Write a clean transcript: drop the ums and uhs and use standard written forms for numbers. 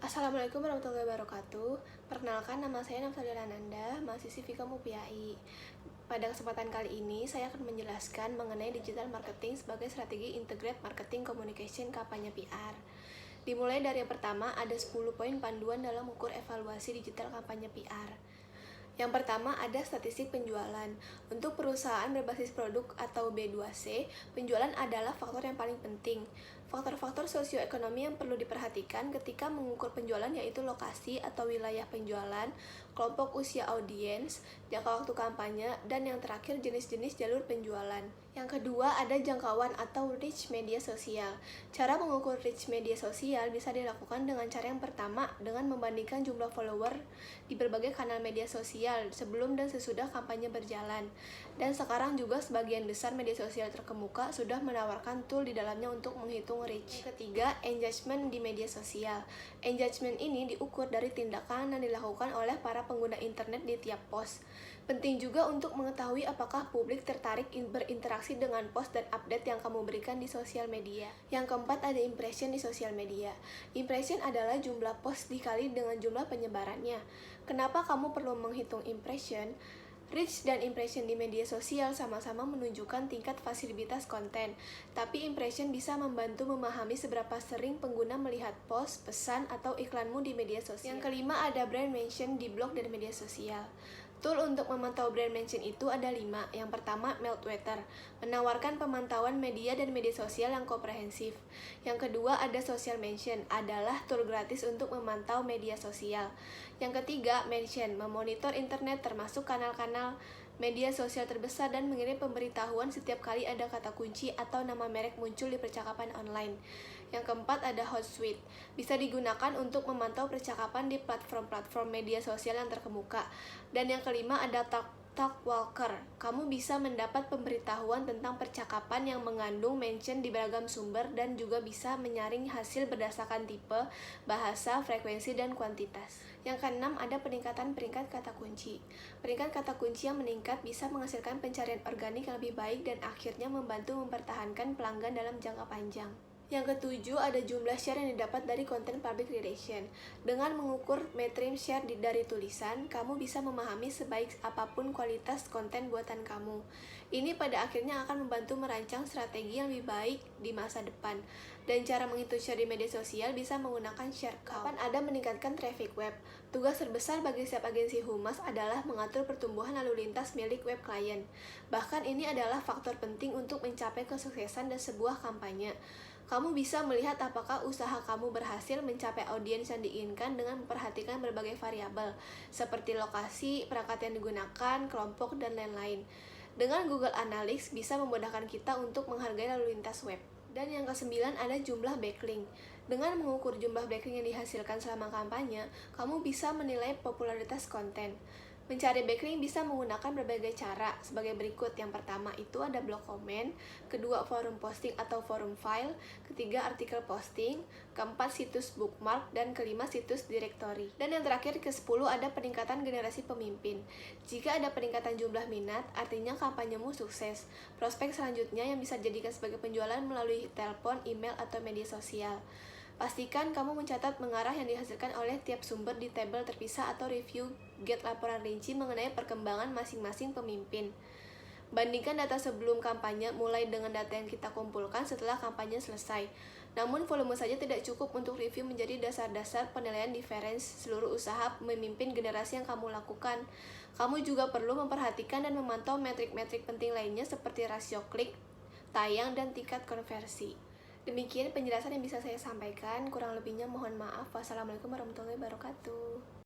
Assalamualaikum warahmatullahi wabarakatuh. Perkenalkan, nama saya Nafsalia Ananda, mahasiswi Vkom UPAI. Pada kesempatan kali ini, saya akan menjelaskan mengenai digital marketing sebagai strategi integrated marketing communication kampanye PR. Dimulai dari yang pertama, ada 10 poin panduan dalam ukur evaluasi digital kampanye PR. Yang pertama ada statistik penjualan. Untuk perusahaan berbasis produk atau B2C, penjualan adalah faktor yang paling penting. Faktor-faktor sosioekonomi yang perlu diperhatikan ketika mengukur penjualan yaitu lokasi atau wilayah penjualan, kelompok usia audiens, jangka waktu kampanye, dan yang terakhir jenis-jenis jalur penjualan. Yang kedua ada jangkauan atau reach media sosial. Cara mengukur reach media sosial bisa dilakukan dengan cara yang pertama dengan membandingkan jumlah follower di berbagai kanal media sosial sebelum dan sesudah kampanye berjalan. Dan sekarang juga sebagian besar media sosial terkemuka sudah menawarkan tool di dalamnya untuk menghitung reach. Yang ketiga, engagement di media sosial. Engagement ini diukur dari tindakan yang dilakukan oleh para pengguna internet di tiap post. Penting juga untuk mengetahui apakah publik tertarik berinteraksi dengan post dan update yang kamu berikan di sosial media. Yang keempat ada impression di sosial media. Impression adalah jumlah post dikali dengan jumlah penyebarannya. Kenapa kamu perlu menghitung impression? Reach dan impression di media sosial sama-sama menunjukkan tingkat fasilitas konten, tapi impression bisa membantu memahami seberapa sering pengguna melihat post, pesan, atau iklanmu di media sosial. Yang kelima ada brand mention di blog dan media sosial. Tool untuk memantau brand mention itu ada 5. Yang pertama, Meltwater, menawarkan pemantauan media dan media sosial yang komprehensif. Yang kedua, ada Social Mention, adalah tool gratis untuk memantau media sosial. Yang ketiga, Mention, memonitor internet termasuk kanal-kanal media sosial terbesar dan mengirim pemberitahuan setiap kali ada kata kunci atau nama merek muncul di percakapan online. Yang keempat ada Hotsuite, bisa digunakan untuk memantau percakapan di platform-platform media sosial yang terkemuka. Dan yang kelima ada Talkwalker, kamu bisa mendapat pemberitahuan tentang percakapan yang mengandung mention di beragam sumber dan juga bisa menyaring hasil berdasarkan tipe, bahasa, frekuensi, dan kuantitas. Yang keenam ada peningkatan peringkat kata kunci. Peringkat kata kunci yang meningkat bisa menghasilkan pencarian organik yang lebih baik dan akhirnya membantu mempertahankan pelanggan dalam jangka panjang. Yang ketujuh ada jumlah share yang didapat dari konten public relation. Dengan mengukur metrik share dari tulisan, kamu bisa memahami sebaik apapun kualitas konten buatan kamu. Ini pada akhirnya akan membantu merancang strategi yang lebih baik di masa depan. Dan cara menghitung share di media sosial bisa menggunakan share count. Kapan ada meningkatkan traffic web? Tugas terbesar bagi setiap agensi humas adalah mengatur pertumbuhan lalu lintas milik web klien. Bahkan ini adalah faktor penting untuk mencapai kesuksesan dan sebuah kampanye. Kamu bisa melihat apakah usaha kamu berhasil mencapai audiens yang diinginkan dengan memperhatikan berbagai variabel, seperti lokasi, perangkat yang digunakan, kelompok, dan lain-lain. Dengan Google Analytics bisa memudahkan kita untuk menghargai lalu lintas web. Dan yang kesembilan ada jumlah backlink. Dengan mengukur jumlah backlink yang dihasilkan selama kampanye, kamu bisa menilai popularitas konten. Mencari backlink bisa menggunakan berbagai cara sebagai berikut. Yang pertama itu ada blog komen, kedua forum posting atau forum file, ketiga artikel posting, keempat situs bookmark, dan kelima situs directory. Dan yang terakhir ke-10 ada peningkatan generasi pemimpin. Jika ada peningkatan jumlah minat, artinya kampanyemu sukses. Prospek selanjutnya yang bisa dijadikan sebagai penjualan melalui telepon, email, atau media sosial. Pastikan kamu mencatat mengarah yang dihasilkan oleh tiap sumber di tabel terpisah atau review get laporan rinci mengenai perkembangan masing-masing pemimpin. Bandingkan data sebelum kampanye mulai dengan data yang kita kumpulkan setelah kampanye selesai. Namun volume saja tidak cukup untuk review menjadi dasar-dasar penilaian difference seluruh usaha memimpin generasi yang kamu lakukan. Kamu juga perlu memperhatikan dan memantau metrik-metrik penting lainnya seperti rasio klik, tayang, dan tingkat konversi. Demikian penjelasan yang bisa saya sampaikan, kurang lebihnya mohon maaf. Wassalamualaikum warahmatullahi wabarakatuh.